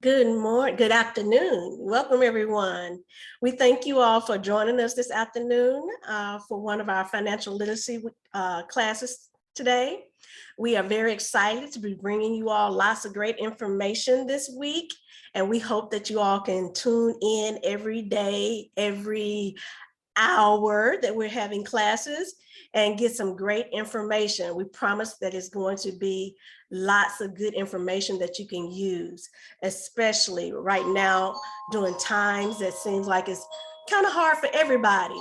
Good morning, good afternoon. Welcome, everyone. We thank you all for joining us this afternoon for one of our financial literacy classes today. We are very excited to be bringing you all lots of great information this week, and we hope that you all can tune in every day, every hour that we're having classes and get some great information. We promise that it's going to be lots of good information that you can use, especially right now during times that seems like it's kind of hard for everybody.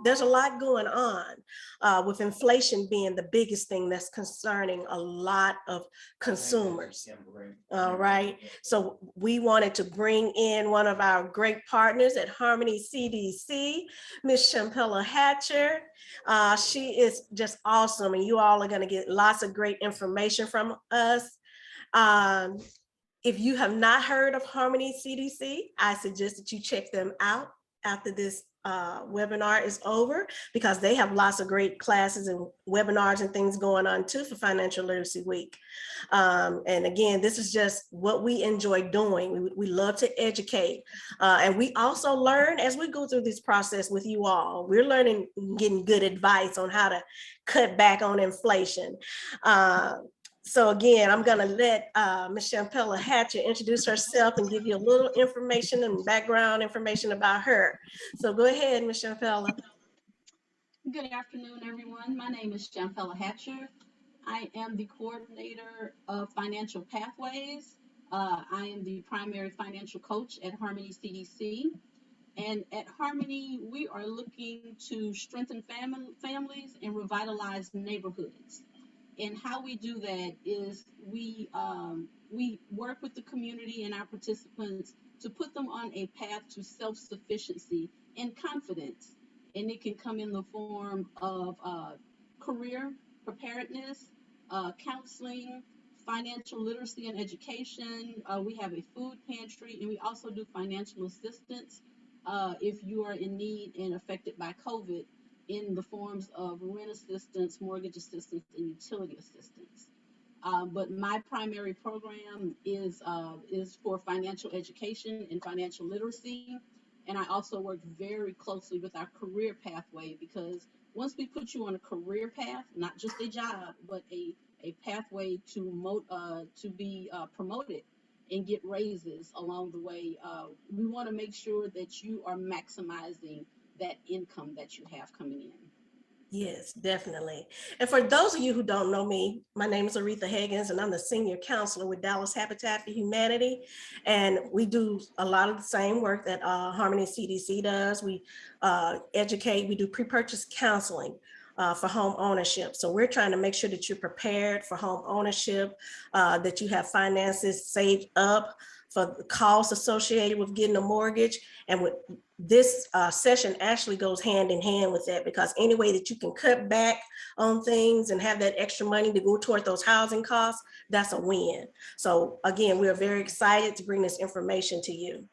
There's a lot going on with inflation being the biggest thing that's concerning a lot of consumers. All right. So we wanted to bring in one of our great partners at Harmony CDC, Miss Champella Hatcher. She is just awesome, and you all are going to get lots of great information from us. If you have not heard of Harmony CDC, I suggest that you check them out after this webinar is over, because they have lots of great classes and webinars and things going on too for Financial Literacy Week. And again, this is just what we enjoy doing. We love to educate. And we also learn as we go through this process with you all. We're learning, getting good advice on how to cut back on inflation. So again, I'm going to let Ms. Champella Hatcher introduce herself and give you a little information and background information about her. So go ahead, Ms. Champella. Good afternoon, everyone. My name is Champella Hatcher. I am the coordinator of Financial Pathways. I am the primary financial coach at Harmony CDC. And at Harmony, we are looking to strengthen families and revitalize neighborhoods. And how we do that is we work with the community and our participants to put them on a path to self-sufficiency and confidence. And it can come in the form of career preparedness, counseling, financial literacy and education. We have a food pantry, and we also do financial assistance if you are in need and affected by COVID, in the forms of rent assistance, mortgage assistance, and utility assistance. But my primary program is for financial education and financial literacy. And I also work very closely with our career pathway, because once we put you on a career path, not just a job, but a pathway to be promoted and get raises along the way, we want to make sure that you are maximizing that income that you have coming in. Yes, definitely. And for those of you who don't know me, my name is Aretha Higgins, and I'm the senior counselor with Dallas Habitat for Humanity. And we do a lot of the same work that Harmony CDC does. We educate, we do pre-purchase counseling for home ownership. So we're trying to make sure that you're prepared for home ownership, that you have finances saved up for the costs associated with getting a mortgage. And with this session actually goes hand in hand with that, because any way that you can cut back on things and have that extra money to go toward those housing costs, that's a win. So again, we are very excited to bring this information to you.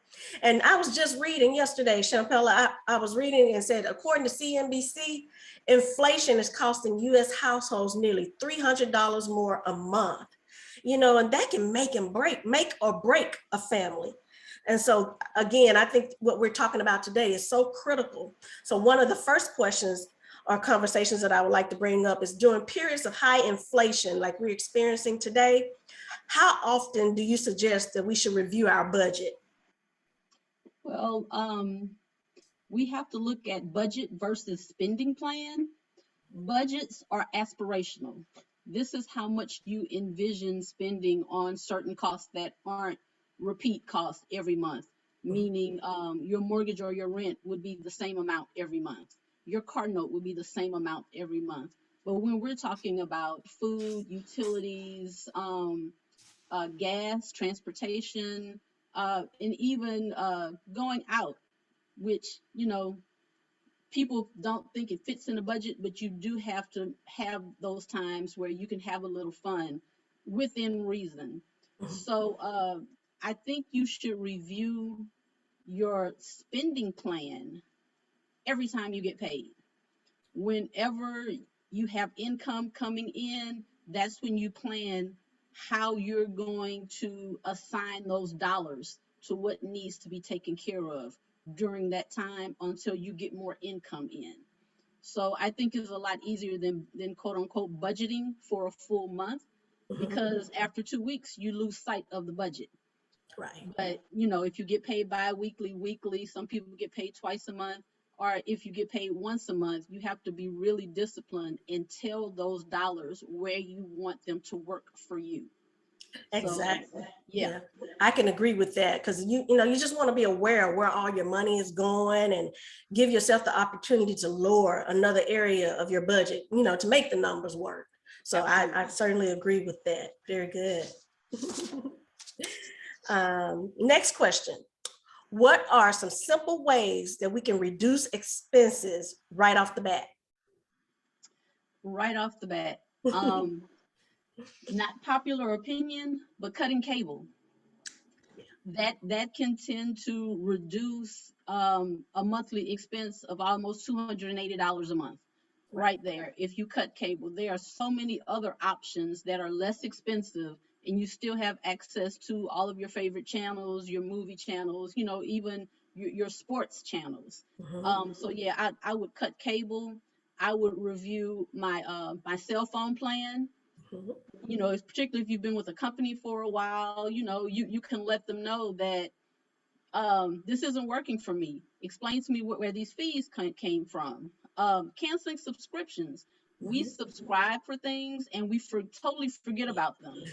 And I was just reading yesterday, Champella, I was reading and said, according to CNBC, inflation is costing US households nearly $300 more a month. And that can make or break a family. And so again, I think what we're talking about today is so critical. So one of the first questions or conversations that I would like to bring up is, during periods of high inflation like we're experiencing today, how often do you suggest that we should review our budget? Well, we have to look at budget versus spending plan. Budgets are aspirational. This is how much you envision spending on certain costs that aren't repeat costs every month, meaning your mortgage or your rent would be the same amount every month. Your car note would be the same amount every month. But when we're talking about food, utilities, gas, transportation, and even going out, which, people don't think it fits in a budget, but you do have to have those times where you can have a little fun within reason. So I think you should review your spending plan every time you get paid. Whenever you have income coming in, that's when you plan how you're going to assign those dollars to what needs to be taken care of during that time until you get more income in. So I think it's a lot easier than quote unquote budgeting for a full month, Mhm. because after 2 weeks you lose sight of the budget. Right. But if you get paid bi-weekly, weekly, some people get paid twice a month, or if you get paid once a month, you have to be really disciplined and tell those dollars where you want them to work for you. So Exactly. yeah, Yeah, I can agree with that because you just want to be aware of where all your money is going and give yourself the opportunity to lower another area of your budget, to make the numbers work. So I absolutely. certainly agree with that. Very good. Next question. What are some simple ways that we can reduce expenses right off the bat? Right off the bat. Um, Not popular opinion, but cutting cable. That can tend to reduce a monthly expense of almost $280 a month. Right. Right there, if you cut cable, there are so many other options that are less expensive, and you still have access to all of your favorite channels, your movie channels, even your sports channels. Mhm. So yeah, I would cut cable. I would review my cell phone plan. Mhm. Particularly if you've been with a company for a while, you can let them know that this isn't working for me. Explain to me where these fees came from. Canceling subscriptions. We Mhm. subscribe for things and we totally forget about them.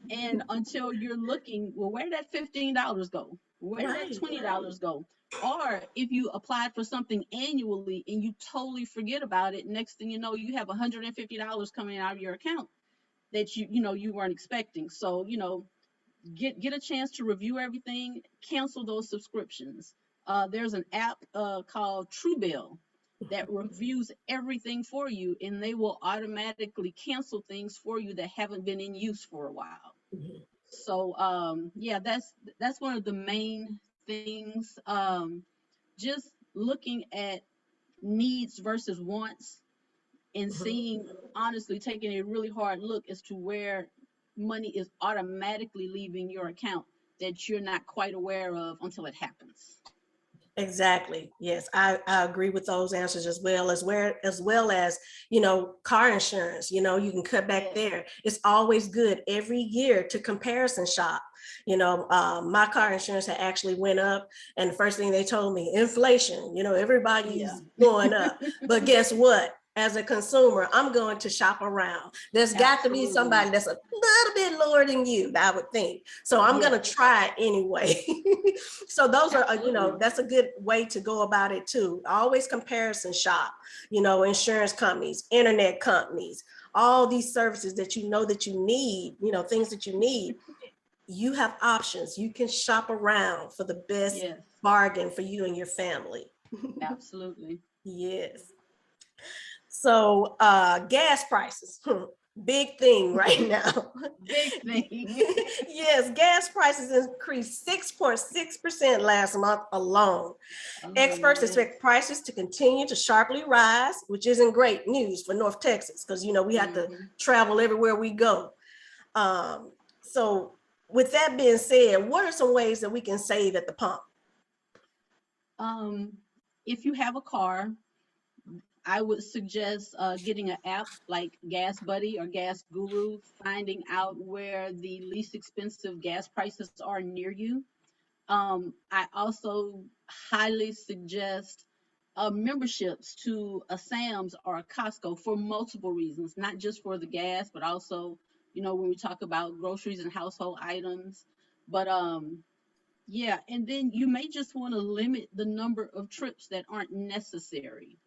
And until you're looking, well, where did that $15 go? Where did that Right. $20 go? Or if you applied for something annually and you totally forget about it, next thing you know, you have $150 coming out of your account that you weren't expecting. So get a chance to review everything, cancel those subscriptions. There's an app called Truebill that reviews everything for you, and they will automatically cancel things for you that haven't been in use for a while. Mhm. So yeah, that's one of the main things. Just looking at needs versus wants, and Mhm. seeing, honestly, taking a really hard look as to where money is automatically leaving your account that you're not quite aware of until it happens. Exactly. Yes, I agree with those answers as well as car insurance. You can cut back Yes. there. It's always good every year to comparison shop. My car insurance had actually went up, and the first thing they told me, inflation. Yeah. Everybody's going up, but guess what? As a consumer, I'm going to shop around. There's got to be Absolutely. somebody that's a little bit lower than you, I would think. So I'm going to Yes. try it anyway. So those are, Absolutely. that's a good way to go about it too. Always comparison shop, insurance companies, internet companies, all these services that that you need, things that you need. You have options. You can shop around for the best Yes. bargain for you and your family. Absolutely. Yes. So gas prices, big thing right now. Big thing. Yes, gas prices increased 6.6% last month alone. Oh Experts yes. expect prices to continue to sharply rise, which isn't great news for North Texas because we have to Hmm. travel everywhere we go. So, with that being said, what are some ways that we can save at the pump? um if you have a car, I would suggest getting an app like Gas Buddy or Gas Guru, finding out where the least expensive gas prices are near you. I also highly suggest memberships to a Sam's or a Costco for multiple reasons, not just for the gas, but also, when we talk about groceries and household items. But yeah, and then you may just want to limit the number of trips that aren't necessary.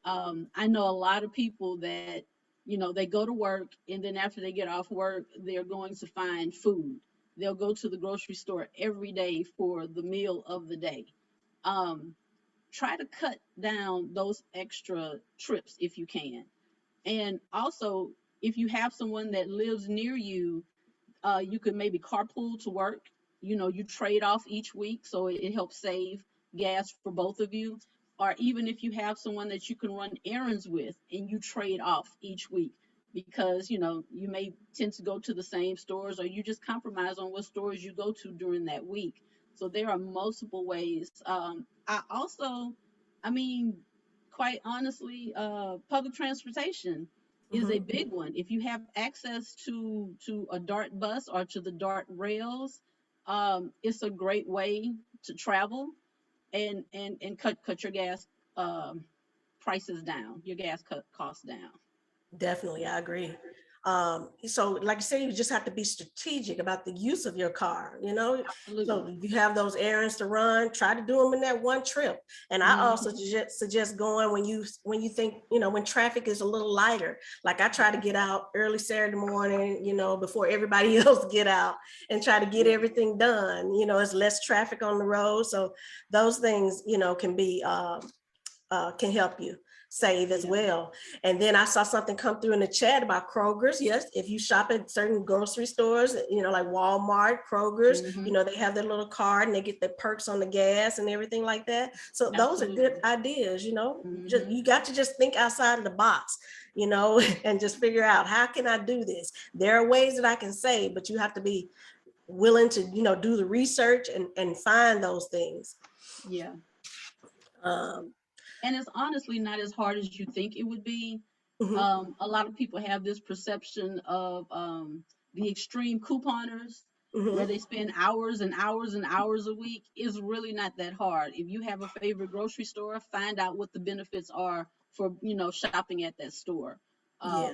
I know a lot of people that, they go to work, and then after they get off work, they're going to find food. They'll go to the grocery store every day for the meal of the day. Um, Try to cut down those extra trips if you can. And also, if you have someone that lives near you, you could maybe carpool to work. You trade off each week, so it helps save gas for both of you. Or even if you have someone that you can run errands with and you trade off each week, because you may tend to go to the same stores, or you just compromise on what stores you go to during that week. So there are multiple ways. I also, I mean, quite honestly, public transportation is a Mhm. big one. If you have access to a dart bus or to the dart rails, it's a great way to travel and cut your gas um, prices down, your gas cut costs down. Definitely, I agree. So like I say, you just have to be strategic about the use of your car, you know? Absolutely. So you have those errands to run, try to do them in that one trip. And I also Hmm. suggest going when you think, when traffic is a little lighter. Like I try to get out early Saturday morning, before everybody else get out and try to get Yeah. everything done. It's less traffic on the road. So those things, can help you save as Yeah. well. And then I saw something come through in the chat about Kroger's. Yes, if you shop at certain grocery stores, like Walmart, Kroger's, Hmm. they have their little card and they get the perks on the gas and everything like that. So those are good Absolutely. ideas, just Hmm. you got to just think outside of the box, and just figure out how can I do this? There are ways that I can save, but you have to be willing to, do the research and find those things. Yeah. Um, And it's honestly not as hard as you think it would be. mhm, A lot of people have this perception of the extreme couponers, where mhm, they spend hours and hours and hours a week. Is really not that hard. If you have a favorite grocery store, find out what the benefits are for shopping at that store. yeah.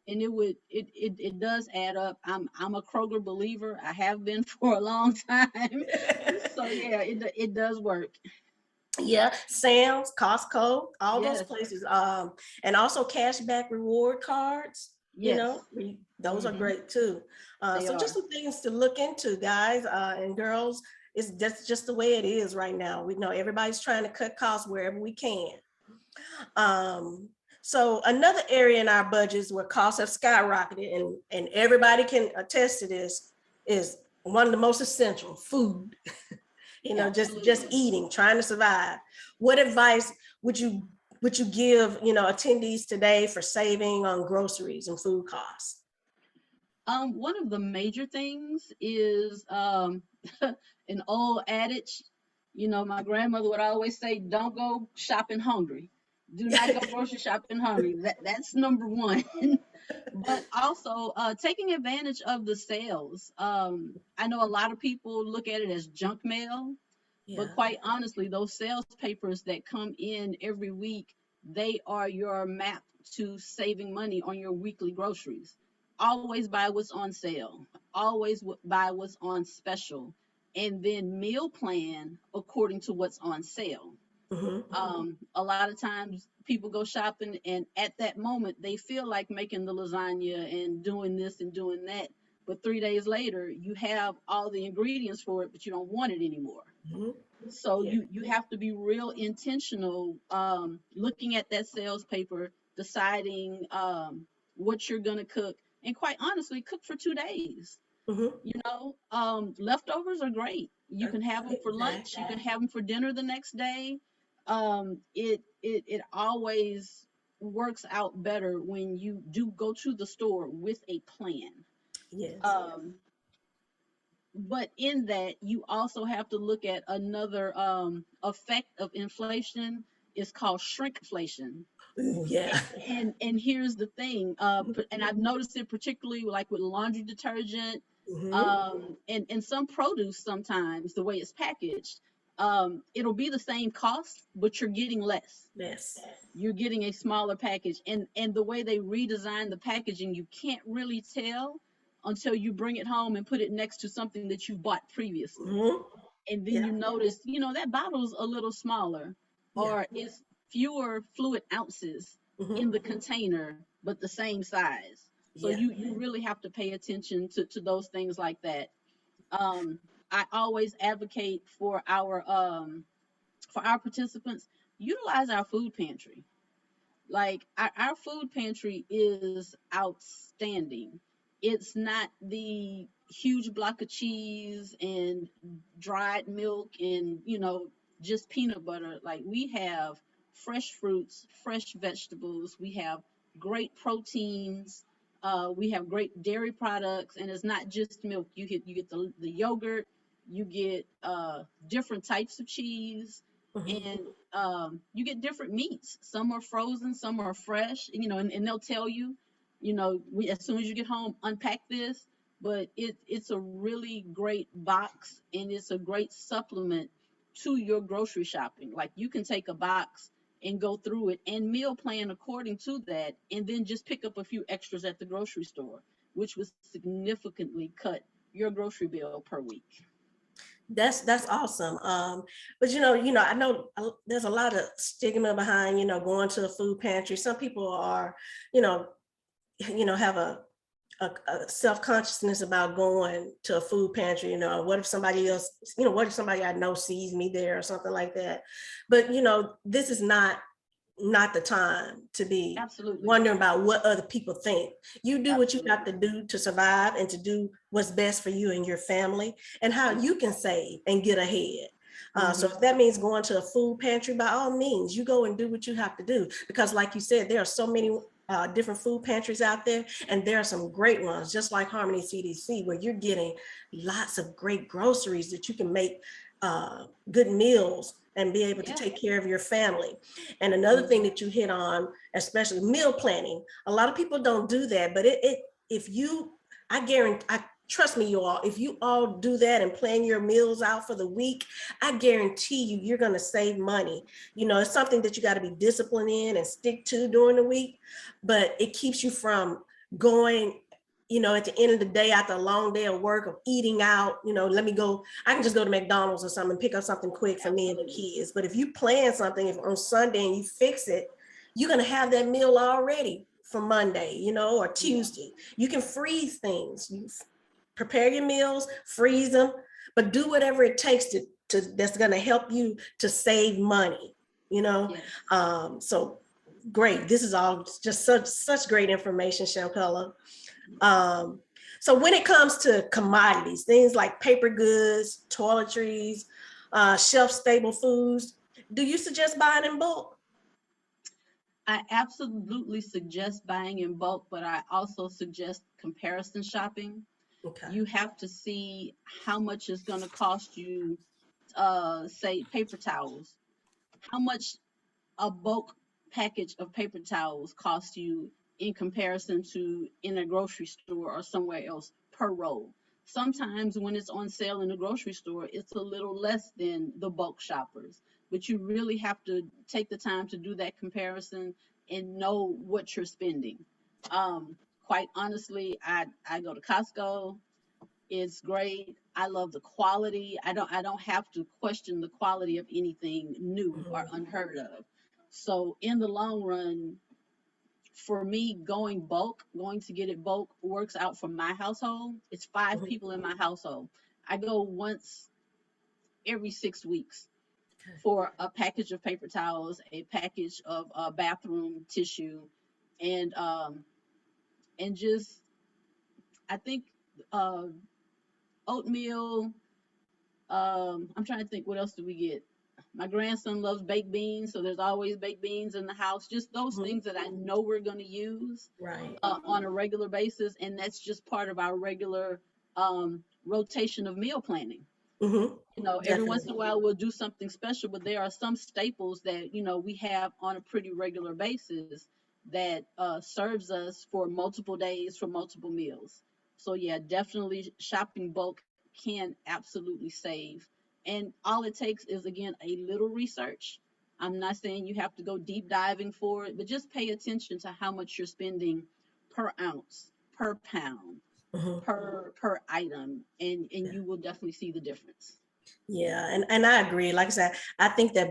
And it does add up. I'm a Kroger believer. I have been for a long time. So yeah, it does work. Yeah, Sam's, Costco, all those Yes. places. And also cashback reward cards, Yes. those are Hmm. great too. They So just are. some things to look into, guys, and girls. That's just the way it is right now. We know everybody's trying to cut costs wherever we can. Um, so another area in our budgets where costs have skyrocketed, and everybody can attest to this, is one of the most essential: food. Just Absolutely. eating, trying to survive. What advice would you give, attendees today for saving on groceries and food costs? One of the major things is an old adage. My grandmother would always say, "Don't go shopping hungry. Do not go grocery shopping hungry." That's number one. But also taking advantage of the sales. I know a lot of people look at it as junk mail, but Yeah. quite honestly, those sales papers that come in every week, they are your map to saving money on your weekly groceries. Always buy what's on sale. Always buy what's on special. And then meal plan according to what's on sale. Hmm. A lot of times people go shopping, and at that moment they feel like making the lasagna and doing this and doing that. But 3 days later, you have all the ingredients for it, but you don't want it anymore. Hmm. So Yeah. you have to be real intentional, looking at that sales paper, deciding what you're gonna cook, and quite honestly, cook for 2 days. Hmm. Leftovers are great. You can have them for lunch. You Exactly. can have them for dinner the next day. It always works out better when you do go to the store with a plan. Yes. Um, but in that, you also have to look at another effect of inflation. Is called shrinkflation. Ooh, yeah. And here's the thing, and I've noticed it particularly like with laundry detergent, Hmm. and some produce. Sometimes the way it's packaged, it'll be the same cost, but you're getting less. Yes. You're getting a smaller package, and the way they redesign the packaging, you can't really tell until you bring it home and put it next to something that you bought previously. Hmm. And then Yeah. you notice, that bottle's a little smaller, Yeah. or it's fewer fluid ounces in Hmm. the container, but the same size. So Yeah. you really have to pay attention to those things like that. Um, I always advocate for our participants, utilize our food pantry. Like our food pantry is outstanding. It's not the huge block of cheese and dried milk and just peanut butter. Like, we have fresh fruits, fresh vegetables. We have great proteins. We have great dairy products, and it's not just milk. You get the yogurt, you get different types of cheese, Mhm. and you get different meats. Some are frozen, some are fresh. And they'll tell you, as soon as you get home, unpack this. But it's a really great box, and it's a great supplement to your grocery shopping. Like, you can take a box and go through it and meal plan according to that, and then just pick up a few extras at the grocery store, which would significantly cut your grocery bill per week. That's awesome. But I know there's a lot of stigma behind, going to a food pantry. Some people are, you know, have a self-consciousness about going to a food pantry. What if somebody else, what if somebody I know sees me there or something like that? But this is not the time to be Absolutely. wondering about what other people think. You do what you have to Absolutely. do to survive and to do what's best for you and your family and how Yeah. you can save and get ahead. So Hmm. if that means going to a food pantry, by all means, you go and do what you have to do. Because like you said, there are so many different food pantries out there, and there are some great ones, just like Harmony CDC, where you're getting lots of great groceries that you can make good meals and be able to Yeah. take care of your family. And another thing Hmm. that you hit on, especially meal planning, a lot of people don't do that, but if you, I guarantee, trust me, you all, if you all do that and plan your meals out for the week, I guarantee you're going to save money. It's something that you got to be disciplined in and stick to during the week, but it keeps you from going, at the end of the day, after a long day of work, of eating out, let me go, I can just go to McDonald's or something and pick up something quick for me and the Absolutely. kids. But if you plan something, if on Sunday and you fix it, you're going to have that meal already for Monday, or Yeah. Tuesday. You can freeze things. You prepare your meals, freeze them, but do whatever it takes to that's going to help you to save money, you know? Yes. So great. This is all just such great information, Shampella. Um, so when it comes to commodities, things like paper goods, toiletries, shelf-stable foods, do you suggest buying in bulk? I absolutely suggest buying in bulk, but I also suggest comparison shopping. Okay. You have to see how much it's going to cost you, say, paper towels. How much a bulk package of paper towels costs you in comparison to in a grocery store or somewhere else per roll. Sometimes when it's on sale in the grocery store, it's a little less than the bulk shoppers, but you really have to take the time to do that comparison and know what you're spending. Quite honestly, I go to Costco. It's great. I love the quality. I don't have to question the quality of anything new or Mhm, unheard of. So in the long run, for me, going to get it bulk works out for my household. It's five mhm. people in my household. I go once every 6 weeks Okay. for a package of paper towels, a package of bathroom tissue, and just I think uh, oatmeal. I'm trying to think, what else do we get? My grandson loves baked beans, so there's always baked beans in the house. Just those Mhm. things that I know we're going to use Right. on a regular basis, and that's just part of our regular rotation of meal planning. Hmm. Every once in Definitely. a while we'll do something special, but there are some staples that we have on a pretty regular basis that serves us for multiple days, for multiple meals. So yeah, definitely shopping bulk can absolutely save, and all it takes is, again, a little research. I'm not saying you have to go deep diving for it, but just pay attention to how much you're spending per ounce, per pound, Mhm. per item, and you will definitely see the difference. Yeah, and I agree. Like I said, I think that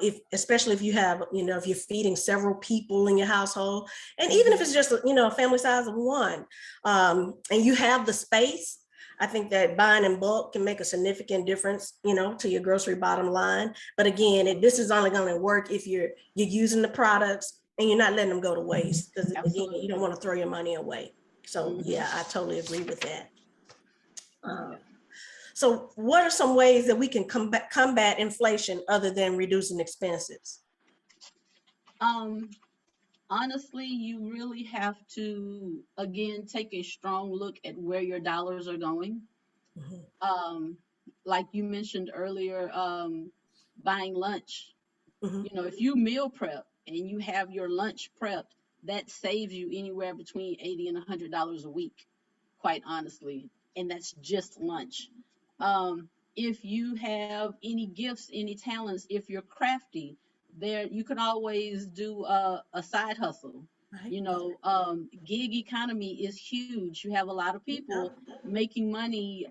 if especially if you have, if you're feeding several people in your household, and even if Hmm. it's just a family size of one, and you have the space, I think that buying in bulk can make a significant difference, to your grocery bottom line. But again, this is only going to work if you're using the products and you're not letting them go to waste. Because again, you don't Absolutely. want to throw your money away. So Hmm. yeah, I totally agree with that. Yeah. Um, so what are some ways that we can combat inflation other than reducing expenses? Um, Honestly, you really have to, again, take a strong look at where your dollars are going. Mhm, Um, like you mentioned earlier, buying lunch. mhm. If you meal prep and you have your lunch prepped, that saves you anywhere between $80 and $100 a week, quite honestly. And that's just lunch. If you have any gifts, any talents, if you're crafty, there you can always do a side hustle. Right. Gig economy is huge. You have a lot of people Yep. making money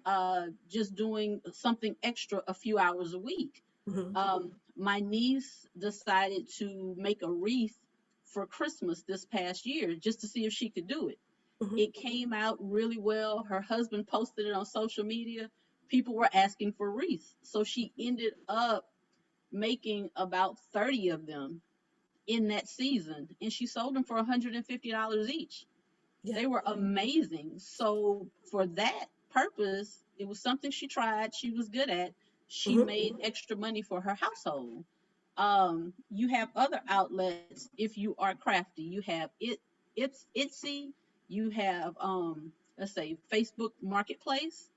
just doing something extra a few hours a week. Mhm, My niece decided to make a wreath for Christmas this past year just to see if she could do it. mhm. It came out really well. Her husband posted it on social media. People were asking for wreaths. So she ended up making about 30 of them in that season, and she sold them for $150 each. Yeah. They were amazing. So for that purpose, it was something she tried, she was good at. She Mhm, made extra money for her household. You have other outlets if you are crafty. You have it's Etsy, you have let's say Facebook Marketplace.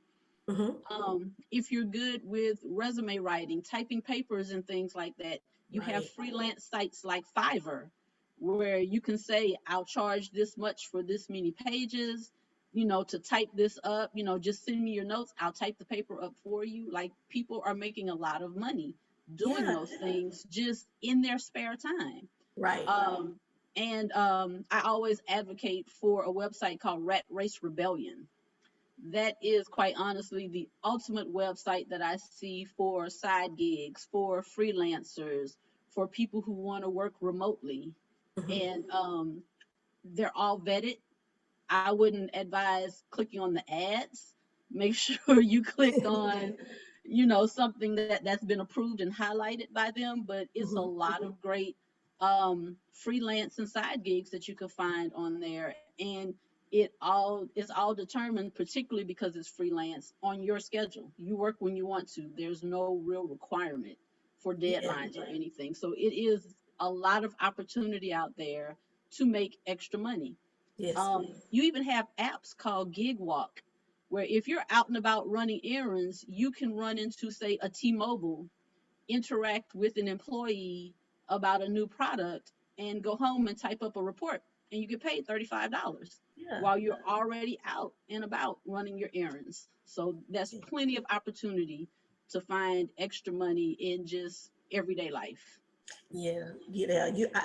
mhm. If you're good with resume writing, typing papers, and things like that, you have Right. freelance sites like Fiverr, where you can say, I'll charge this much for this many pages, to type this up, just send me your notes. I'll type the paper up for you. Like, people are making a lot of money doing Yeah. those things just in their spare time. Right. Um, and I always advocate for a website called Rat Race Rebellion. That is quite honestly the ultimate website that I see for side gigs, for freelancers, for people who want to work remotely. Mhm. And they're all vetted. I wouldn't advise clicking on the ads. Make sure you click on, something that's been approved and highlighted by them. But it's a Mhm, lot of great freelance and side gigs that you can find on there, and it's all determined, particularly because it's freelance, on your schedule. You work when you want to. There's no real requirement for yeah. deadlines or anything. So it is a lot of opportunity out there to make extra money. Yes. You even have apps called Gig Walk, where if you're out and about running errands, you can run into, say, a T-Mobile, interact with an employee about a new product, and go home and type up a report, and you get paid $35 Yeah. while you're already out and about running your errands. So that's plenty of opportunity to find extra money in just everyday life. Yeah,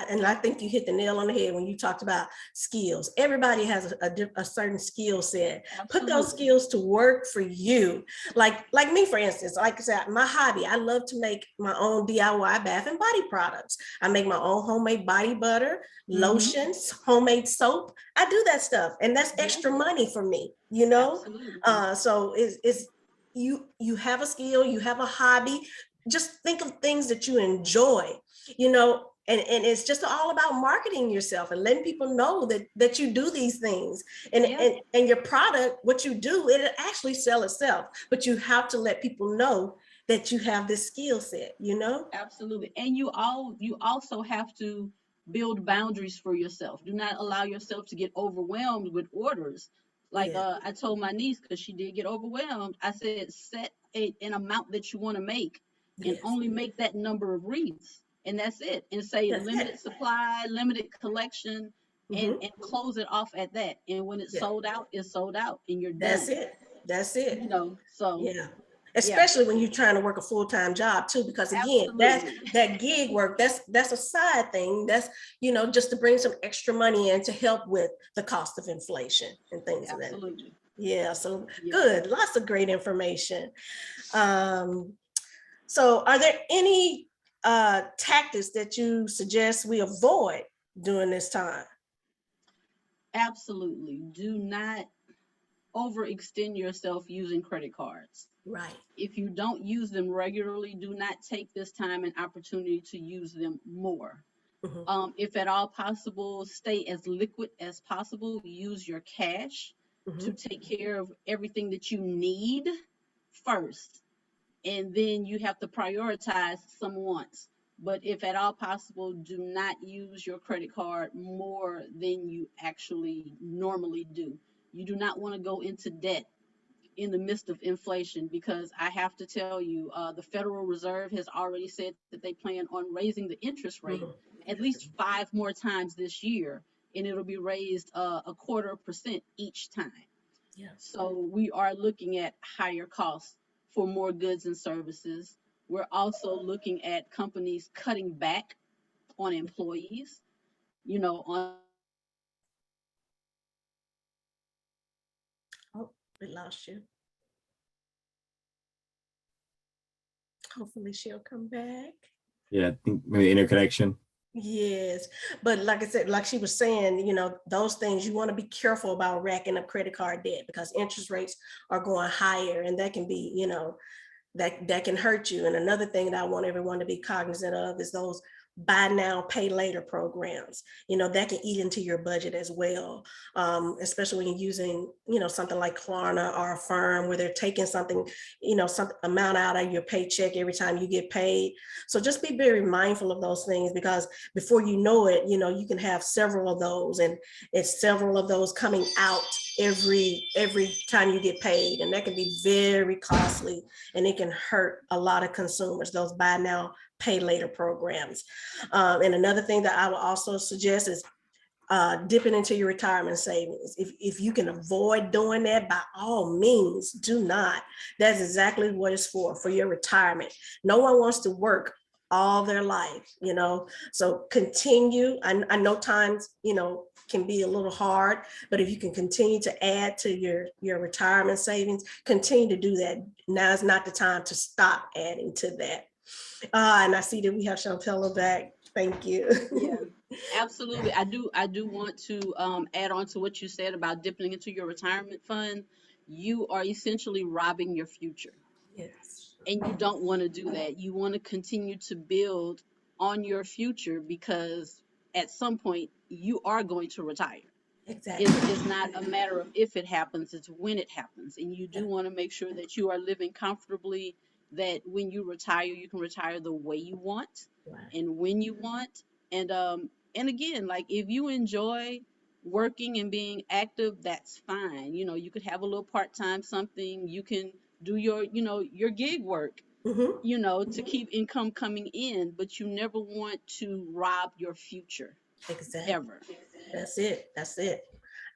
and I think you hit the nail on the head when you talked about skills. Everybody has a certain skill set. Put those Absolutely. skills to work for you. Like me, for instance, like I said, my hobby, I love to make my own DIY bath and body products. I make my own homemade body butter, Mm-hmm. lotions, homemade soap. I do that stuff, and that's Yeah, extra money for me, you know? absolutely. So it's you have a skill, you have a hobby. Just think of things that you enjoy, and it's just all about marketing yourself and letting people know that you do these things, and, Yeah. and and your product, what you do, it'll actually sell itself, but you have to let people know that you have this skill set. Absolutely. And you also have to build boundaries for yourself. Do not allow yourself to get overwhelmed with orders. Like Yeah. I told my niece, because she did get overwhelmed, I said set an amount that you want to make, and Yes. only make that number of wreaths. And that's it. And say That's limited it. supply, limited collection, and Hmm. close it off at that. And when it's Yeah. sold out, it's sold out and you're That's done. it. That's it. So Yeah. yeah, Especially when you're trying to work a full-time job too, because again, that's absolutely. that gig work, that's a side thing. That's, just to bring some extra money in to help with the cost of inflation and things of that. Absolutely. Yeah, so Yeah. good. Lots of great information. Um, so are there any tactics that you suggest we avoid during this time? Absolutely. Do not overextend yourself using credit cards. Right. If you don't use them regularly, do not take this time and opportunity to use them more. Mhm, If at all possible, stay as liquid as possible. Use your cash to mhm. take care of everything that you need first. And then you have to prioritize some wants. But if at all possible, do not use your credit card more than you actually normally do. You do not want to go into debt in the midst of inflation, because I have to tell you, the Federal Reserve has already said that they plan on raising the interest rate Mhm. at least 5 more times this year, and it'll be raised a 1/4% each time. Yeah. So we are looking at higher costs for more goods and services. We're also looking at companies cutting back on employees, on Oh, we lost you. Hopefully she'll come back. Yeah, I think maybe interconnection. Yes, but like I said, like she was saying, those things you want to be careful about racking up credit card debt because interest rates are going higher, and that can be, that can hurt you. And another thing that I want everyone to be cognizant of is those buy now, pay later programs. That can eat into your budget as well, especially when you're using, something like Klarna or Affirm, where they're taking something, some amount out of your paycheck every time you get paid. So just be very mindful of those things, because before you know it, you can have several of those, and it's several of those coming out every time you get paid, and that can be very costly, and it can hurt a lot of consumers, those buy now, pay later programs. And another thing that I would also suggest is dipping into your retirement savings. If you can avoid doing that, by all means, do not. That's exactly what it's for your retirement. No one wants to work all their life, so continue. I know times, can be a little hard, but if you can continue to add to your retirement savings, continue to do that. Now is not the time to stop adding to that. And I see that we have Champella back. Thank you. Yeah, absolutely. I do want to add on to what you said about dipping into your retirement fund. You are essentially robbing your future, Yes, and you don't want to do that. You want to continue to build on your future, because at some point you are going to retire. exactly. It's not a matter of if it happens, it's when it happens. And you Yeah, do want to make sure that you are living comfortably, that when you retire, you can retire the way you want right. and when you want. And again, like, if you enjoy working and being active, that's fine. You could have a little part-time something, you can do your gig work, Mm-hmm. to keep income coming in, but you never want to rob your future Exactly. ever. That's it. That's it.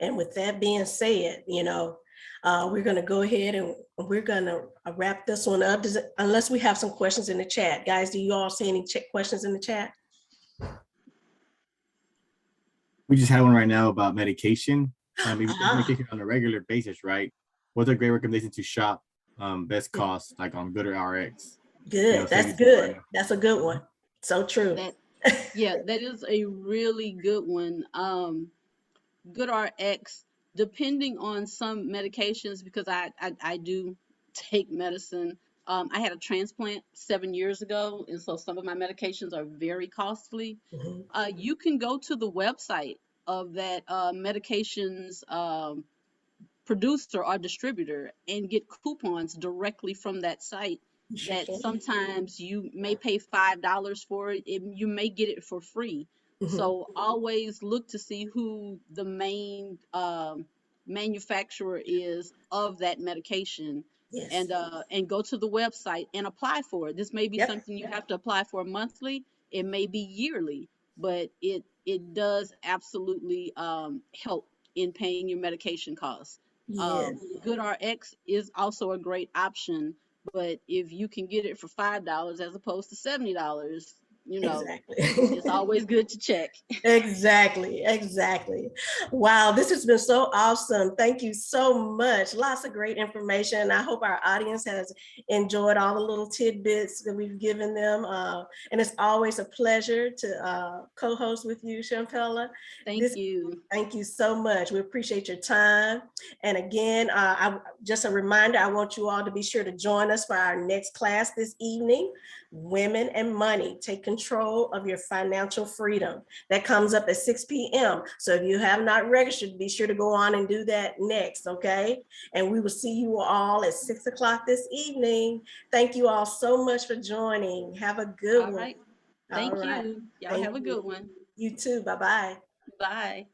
And with that being said, we're going to go ahead and we're going to wrap this one up. Unless we have some questions in the chat. Guys, do you all see any questions in the chat? We just had one right now about medication. If you take Ah, medication on a regular basis, right? What's a great recommendation to shop best cost, like on Good or RX? good. Save That's you some good. money. That's a good one. So true. That Yeah, that is a really good one. Good RX, depending on some medications, because I do take medicine. I had a transplant 7 years ago, and so some of my medications are very costly. Mhm. You can go to the website of that medications producer or distributor and get coupons directly from that site, You sure that can. sometimes you may pay $5 for it, and you may get it for free. Mhm. So always look to see who the main manufacturer is of that medication, Yes. and go to the website and apply for it. This may be Yep. something you have to apply for monthly, it may be yearly, but it does absolutely help in paying your medication costs. Yes. Good RX is also a great option, but if you can get it for $5 as opposed to $70, Exactly. it's always good to check. Exactly, exactly. Wow, this has been so awesome. Thank you so much. Lots of great information. I hope our audience has enjoyed all the little tidbits that we've given them. And it's always a pleasure to co-host with you, Champella. Thank This you. Thank you so much. We appreciate your time. And again, just a reminder, I want you all to be sure to join us for our next class this evening, Women and Money, Take Control of Your Financial Freedom. That comes up at 6 p.m. So if you have not registered, be sure to go on and do that next, okay? And we will see you all at 6 o'clock this evening. Thank you all so much for joining. Have a good All one. right. All Thank right. you. Y'all Thank have a you. good one. You too. Bye-bye. Bye.